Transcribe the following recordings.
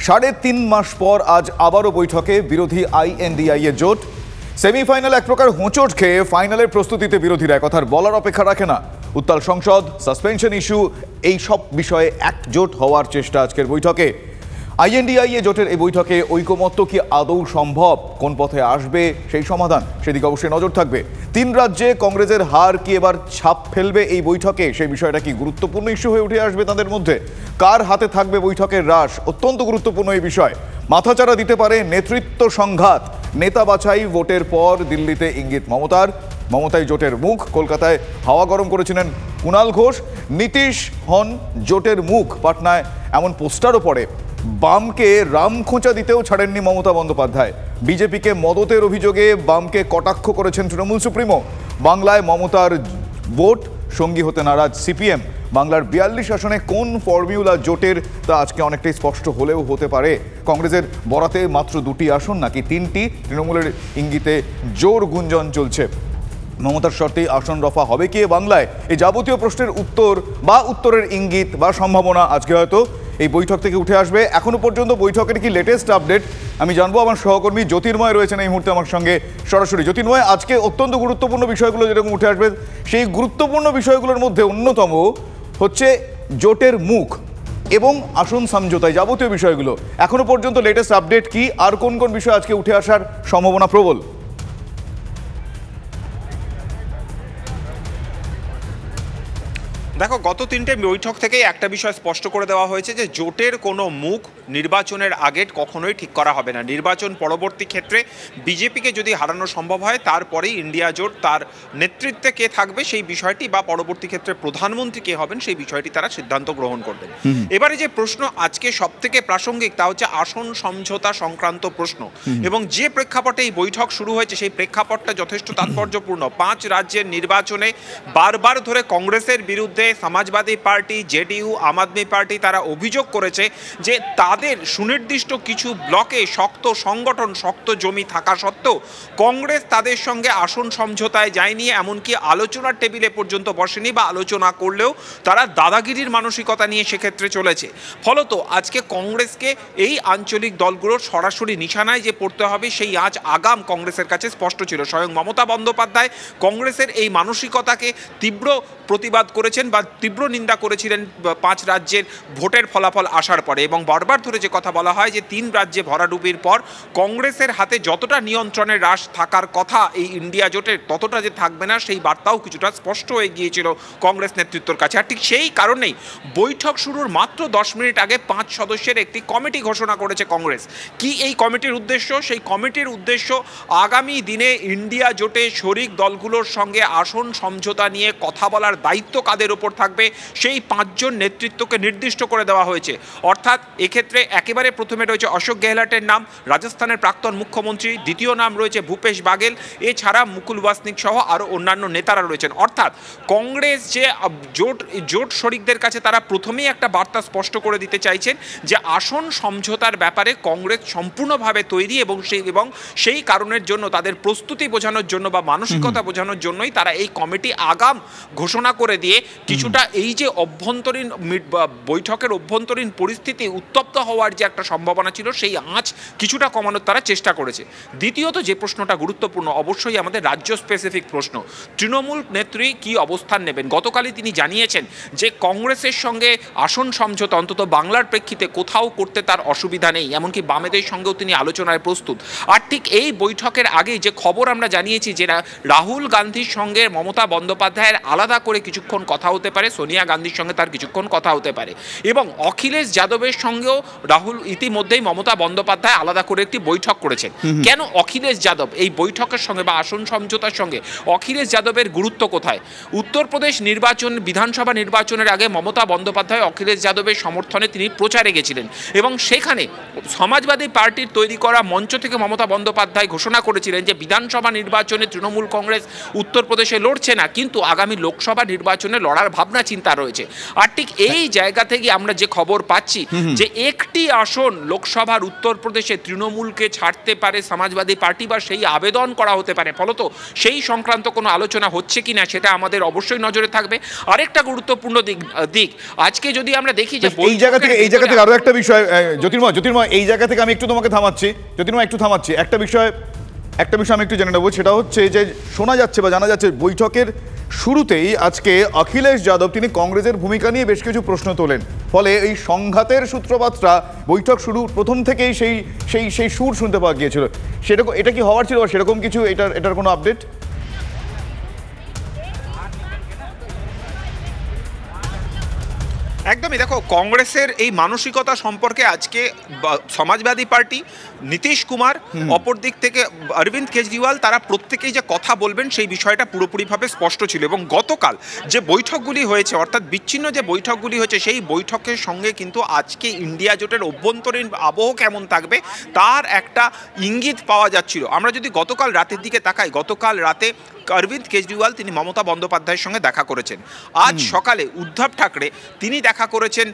৩.৫ মাস পর আজ আবারও বৈঠকে বিরোধী আইএনডিআই এর জোট। সেমিফাইনাল এক প্রকার হোঁচট খেয়ে ফাইনালের প্রস্তুতিতে বিরোধীরা কথার বলার অপেক্ষা রাখে না। উত্তাল সংসদ, সাসপেনশন ইস্যু, এই সব বিষয়ে একজোট হওয়ার চেষ্টা আজকের বৈঠকে। আইএনডিআই এ জোটের এই বৈঠকে ঐকমত্য কি আদৌ সম্ভব? কোন পথে আসবে সেই সমাধান? সেদিকে অবশ্যই নজর থাকবে। ৩ রাজ্যে কংগ্রেসের হার কি এবার ছাপ ফেলবে এই বৈঠকে? সেই বিষয়টা কি গুরুত্বপূর্ণ ইস্যু হয়ে উঠে আসবে তাদের মধ্যে? কার হাতে থাকবে বৈঠকের রাশ? অত্যন্ত গুরুত্বপূর্ণ এই বিষয়। মাথাচাড়া দিতে পারে নেতৃত্ব সংঘাত। নেতা বাছাই ভোটের পর দিল্লিতে ইঙ্গিত মমতাই জোটের মুখ। কলকাতায় হাওয়া গরম করেছিলেন কুণাল ঘোষ। নীতিশ হন জোটের মুখ। পাটনায় এমন পোস্টারও পড়ে। বামকে রাম খোঁচা দিতেও ছাড়েননি মমতা বন্দ্যোপাধ্যায়। বিজেপিকে মদতের অভিযোগে বামকে কটাক্ষ করেছেন তৃণমূল সুপ্রিমো। বাংলায় মমতার ভোট সঙ্গী হতে নারাজ সিপিএম। বাংলার ৪২ আসনে কোন ফর্মুলা জোটের তা আজকে অনেকটাই স্পষ্ট হলেও হতে পারে। কংগ্রেসের বরাতে মাত্র ২টি আসন নাকি ৩টি? তৃণমূলের ইঙ্গিতে জোর গুঞ্জন চলছে। মমতার শর্তেই আসন রফা হবে কি বাংলায়? এই যাবতীয় প্রশ্নের উত্তর বা উত্তরের ইঙ্গিত বা সম্ভাবনা আজকে হয়তো এই বৈঠক থেকে উঠে আসবে। এখনো পর্যন্ত বৈঠকের কি লেটেস্ট আপডেট আমি জানবো। আমার সহকর্মী জ্যোতির্ময় রয়েছেন এই মুহূর্তে আমার সঙ্গে সরাসরি। জ্যোতির্ময়, আজকে অত্যন্ত গুরুত্বপূর্ণ বিষয়গুলো যেরকম উঠে আসবে, সেই গুরুত্বপূর্ণ বিষয়গুলোর মধ্যে অন্যতম হচ্ছে জোটের মুখ এবং আসন সমঝোতায় যাবতীয় বিষয়গুলো। এখনো পর্যন্ত লেটেস্ট আপডেট কি, আর কোন কোন বিষয় আজকে উঠে আসার সম্ভাবনা প্রবল? দেখো, গত 3টে বৈঠক থেকেই একটা বিষয় স্পষ্ট করে দেওয়া হয়েছে যে জোটের কোনো মুখ নির্বাচনের আগে কখনোই ঠিক করা হবে না। নির্বাচন পরবর্তী ক্ষেত্রে বিজেপিকে যদি হারানো সম্ভব হয় তারপরেই ইন্ডিয়া জোট তার নেতৃত্বে কে থাকবে সেই বিষয়টি বা পরবর্তী ক্ষেত্রে প্রধানমন্ত্রী কে হবেন সেই বিষয়টি তারা সিদ্ধান্ত গ্রহণ করবেন। এবারে যে প্রশ্ন আজকে সব থেকে প্রাসঙ্গিক তা হচ্ছে আসন সমঝোতা সংক্রান্ত প্রশ্ন, এবং যে প্রেক্ষাপটে এই বৈঠক শুরু হয়েছে সেই প্রেক্ষাপটটা যথেষ্ট তাৎপর্যপূর্ণ। 5 রাজ্যের নির্বাচনে বারবার ধরে কংগ্রেসের বিরুদ্ধে সমাজবাদী পার্টি, জেডিইউ, আম আদমি পার্টি তারা অভিযোগ করেছে যে তাদের সুনির্দিষ্ট কিছু ব্লকে শক্ত সংগঠন, শক্ত জমি থাকা সত্ত্বেও কংগ্রেস তাদের সঙ্গে আসন সমঝোতায় যায়নি, এমনকি আলোচনার টেবিলে পর্যন্ত বসেনি, বা আলোচনা করলেও তারা দাদাগিরির মানসিকতা নিয়ে সেক্ষেত্রে চলেছে। ফলত আজকে কংগ্রেসকে এই আঞ্চলিক দলগুলোর সরাসরি নিশানায় যে পড়তে হবে সেই আজ আগাম কংগ্রেসের কাছে স্পষ্ট ছিল। স্বয়ং মমতা বন্দ্যোপাধ্যায় কংগ্রেসের এই মানসিকতাকে তীব্র প্রতিবাদ করেছেন বা তীব্র নিন্দা করেছিলেন 5 রাজ্যের ভোটের ফলাফল আসার পরে, এবং বারবার ধরে যে কথা বলা হয় যে 3 রাজ্যে ভরাডুবির পর কংগ্রেসের হাতে যতটা নিয়ন্ত্রণের রাশ থাকার কথা এই ইন্ডিয়া জোটের ততটা যে থাকবে না সেই বার্তাও কিছুটা স্পষ্ট হয়ে গিয়েছিল কংগ্রেস নেতৃত্বের কাছে। আর ঠিক সেই কারণেই বৈঠক শুরুর মাত্র 10 মিনিট আগে 5 সদস্যের একটি কমিটি ঘোষণা করেছে কংগ্রেস। কি এই কমিটির উদ্দেশ্য? সেই কমিটির উদ্দেশ্য আগামী দিনে ইন্ডিয়া জোটে শরিক দলগুলোর সঙ্গে আসন সমঝোতা নিয়ে কথা বলার দায়িত্ব কাদের ওপর থাকবে সেই 5 জন নেতৃত্বকে নির্দিষ্ট করে দেওয়া হয়েছে। অর্থাৎ এক্ষেত্রে একেবারে প্রথমে রয়েছে অশোক গেহলটের নাম, রাজস্থানের প্রাক্তন মুখ্যমন্ত্রী। দ্বিতীয় নাম রয়েছে ভূপেশ বাগেল, এছাড়া মুকুল ওয়াসনিক সহ আরও অন্যান্য নেতারা রয়েছেন। অর্থাৎ কংগ্রেস যে জোট শরিকদের কাছে তারা প্রথমেই একটা বার্তা স্পষ্ট করে দিতে চাইছেন যে আসন সমঝোতার ব্যাপারে কংগ্রেস সম্পূর্ণভাবে তৈরি, এবং সেই কারণের জন্য তাদের প্রস্তুতি বোঝানোর জন্য বা মানসিকতা বোঝানোর জন্যই তারা এই কমিটি আগাম ঘোষণা করে দিয়ে কিছুটা এই যে অভ্যন্তরীণ বৈঠকের অভ্যন্তরীণ পরিস্থিতি উত্তপ্ত হওয়ার যে একটা সম্ভাবনা ছিল সেই আঁচ কিছুটা কমানোর তারা চেষ্টা করেছে। দ্বিতীয়ত যে প্রশ্নটা গুরুত্বপূর্ণ অবশ্যই আমাদের রাজ্য স্পেসিফিক প্রশ্ন। তৃণমূল নেত্রী কি অবস্থান নেবেন? গতকালই তিনি জানিয়েছেন যে কংগ্রেসের সঙ্গে আসন সমঝোতা অন্তত বাংলার প্রেক্ষিতে কোথাও করতে তার অসুবিধা নেই, এমনকি বামেদের সঙ্গেও তিনি আলোচনায় প্রস্তুত। আর ঠিক এই বৈঠকের আগেই যে খবর আমরা জানিয়েছি যে রাহুল গান্ধীর সঙ্গে মমতা বন্দ্যোপাধ্যায়ের আলাদা করে কিছুক্ষণ কথা হতে পারে, সোনিয়া গান্ধীর সঙ্গে তার কিছুক্ষণ কথা হতে পারে, এবং অখিলেশ যাদবের সঙ্গেও রাহুল ইতিমধ্যেই মমতা বন্দ্যোপাধ্যায় আলাদা করে একটি বৈঠক করেছেন। কেন অখিলেশ যাদব এই বৈঠকের সঙ্গে বা আসন সমঝোতার সঙ্গে অখিলেশ যাদবের গুরুত্ব কোথায়? উত্তরপ্রদেশ নির্বাচন, বিধানসভা নির্বাচনের আগে মমতা বন্দ্যোপাধ্যায় অখিলেশ যাদবের সমর্থনে তিনি প্রচারে গেছিলেন, এবং সেখানে সমাজবাদী পার্টির তৈরি করা মঞ্চ থেকে মমতা বন্দ্যোপাধ্যায় ঘোষণা করেছিলেন যে বিধানসভা নির্বাচনে তৃণমূল কংগ্রেস উত্তরপ্রদেশে লড়ছে না, কিন্তু আগামী লোকসভা নির্বাচনে লড়ার ভাবনা চিন্তা রয়েছে। আর ঠিক এই জায়গা থেকে আমরা যে খবর পাচ্ছি যে একটি আসন লোকসভার উত্তরপ্রদেশে তৃণমূলকে ছাড়তে পারে সমাজবাদী পার্টি বা সেই আবেদন করা হতে পারে, ফলত সেই সংক্রান্ত কোনো আলোচনা হচ্ছে কিনা সেটা আমাদের অবশ্যই নজরে থাকবে। আরেকটা গুরুত্বপূর্ণ দিক আজকে যদি আমরা দেখি যে এই জায়গা থেকে আরো একটা বিষয়, জ্যোতির্ময় এই জায়গা থেকে আমি একটু তোমাকে থামাচ্ছি, জ্যোতির্ময় একটু থামাচ্ছি। একটা বিষয় আমি একটু জেনে নেবো, সেটা হচ্ছে যে শোনা যাচ্ছে বা জানা যাচ্ছে বৈঠকের শুরুতেই আজকে অখিলেশ যাদব তিনি কংগ্রেসের ভূমিকা নিয়ে বেশ কিছু প্রশ্ন তোলেন, ফলে এই সংঘাতের সূত্রপাতটা বৈঠক শুরু প্রথম থেকেই সেই সুর শুনতে পাওয়া গিয়েছিল। সেরকম এটা কি হওয়ার ছিল বা সেরকম কিছু এটার কোনো আপডেট? একদমই, দেখো কংগ্রেসের এই মানসিকতা সম্পর্কে আজকে সমাজবাদী পার্টি, নীতিশ কুমার, অপর দিক থেকে অরবিন্দ কেজরিওয়াল, তারা প্রত্যেকেই যে কথা বলবেন সেই বিষয়টা পুরোপুরিভাবে স্পষ্ট ছিল। এবং গতকাল যে বৈঠকগুলি হয়েছে, অর্থাৎ বিচ্ছিন্ন যে বৈঠকগুলি হয়েছে, সেই বৈঠকের সঙ্গে কিন্তু আজকে ইন্ডিয়া জোটের অভ্যন্তরীণ আবহ কেমন থাকবে তার একটা ইঙ্গিত পাওয়া যাচ্ছিল। আমরা যদি গতকাল রাতের দিকে তাকাই, গতকাল রাতে অরবিন্দ কেজরিওয়াল তিনি মমতা বন্দ্যোপাধ্যায়ের সঙ্গে দেখা করেছেন। আজ সকালে উদ্ধব ঠাকরে তিনি দেখা করেছেন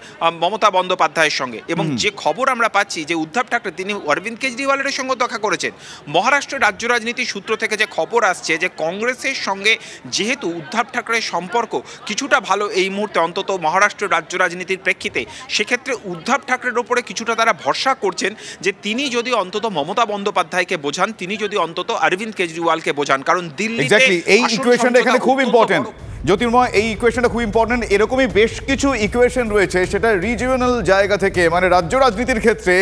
মমতা বন্দ্যোপাধ্যায়ের সঙ্গে। এবং যে খবর আমরা পাচ্ছি যে উদ্ধব ঠাকরে তিনি অরবিন্দ কেজরিওয়ালের সঙ্গে দেখা করেছেন। মহারাষ্ট্রের রাজ্য রাজনীতির সূত্র থেকে যে খবর আসছে যে কংগ্রেসের সঙ্গে যেহেতু উদ্ধব ঠাকরের সম্পর্ক কিছুটা ভালো এই মুহূর্তে, অন্তত মহারাষ্ট্রের রাজ্য রাজনীতির প্রেক্ষিতে, সেক্ষেত্রে উদ্ধব ঠাকরের ওপরে কিছুটা তারা ভরসা করছেন যে তিনি যদি অন্তত মমতা বন্দ্যোপাধ্যায়কে বোঝান, তিনি যদি অন্তত অরবিন্দ কেজরিওয়ালকে বোঝান, কারণ দিল্লি এই ইকুয়েশনটা এখানে খুব ইম্পর্টেন্ট জ্যোতির্ময়, এই ইকুয়েশনটা খুব ইম্পর্টেন্ট। এরকমই বেশ কিছু ইকুয়েশন রয়েছে, সেটা রিজিওনাল জায়গা থেকে, মানে রাজ্য রাজনীতির ক্ষেত্রে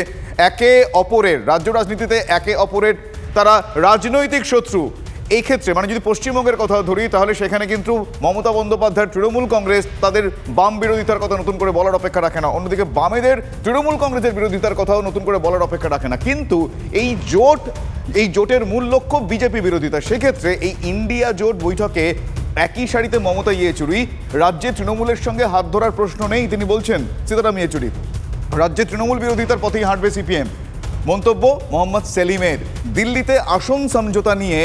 রাজ্য রাজনীতিতে একে অপরের তারা রাজনৈতিক শত্রু। এই ক্ষেত্রে মানে যদি পশ্চিমবঙ্গের কথা ধরি, তাহলে সেখানে কিন্তু মমতা বন্দ্যোপাধ্যায়ের তৃণমূল কংগ্রেস তাদের বাম বিরোধিতার কথা নতুন করে বলার অপেক্ষা রাখে না, অন্যদিকে বামেদের তৃণমূল কংগ্রেসের বিরোধিতার কথাও নতুন করে বলার অপেক্ষা রাখে না। কিন্তু এই জোটের মূল লক্ষ্য বিজেপি বিরোধিতা। সেক্ষেত্রে এই ইন্ডিয়া জোট বৈঠকে একই সারিতে মমতা ইয়েচুরি, রাজ্যে তৃণমূলের সঙ্গে হাত ধরার প্রশ্ন নেই তিনি বলছেন সীতারাম ইয়েচুরি, রাজ্যে তৃণমূল বিরোধিতার পথেই হাঁটবে সিপিএম। মন্তব্য মোহাম্মদ সেলিমের। দিল্লিতে আসন সমঝোতা নিয়ে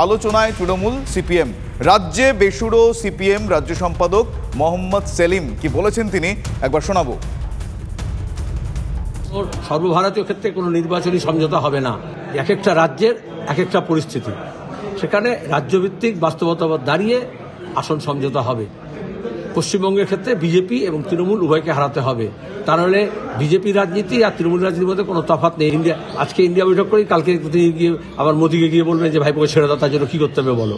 আলোচনায় তৃণমূল সিপিএম, রাজ্যে বেসুরো সিপিএম রাজ্য সম্পাদক মোহাম্মদ সেলিম কি বলেছেন তিনি একবার শোনাবো। সর্বভারতীয় ক্ষেত্রে কোনো নির্বাচনী সমঝোতা হবে না, এক একটা রাজ্যের এক একটা পরিস্থিতি, সেখানে রাজ্যভিত্তিক বাস্তবতা দাঁড়িয়ে আসন সমঝোতা হবে। পশ্চিমবঙ্গের ক্ষেত্রে বিজেপি এবং তৃণমূল উভয়কে হারাতে হবে, তা নাহলে বিজেপি রাজনীতি আর তৃণমূল রাজনীতির মধ্যে কোনো তফাৎ নেই। আজকে ইন্ডিয়া বৈঠক করি, কালকে তিনি গিয়ে আবার মোদিকে গিয়ে বলবেন যে ভাইপোকে ছেড়ে দাও, তার জন্য কী করতে হবে বলো।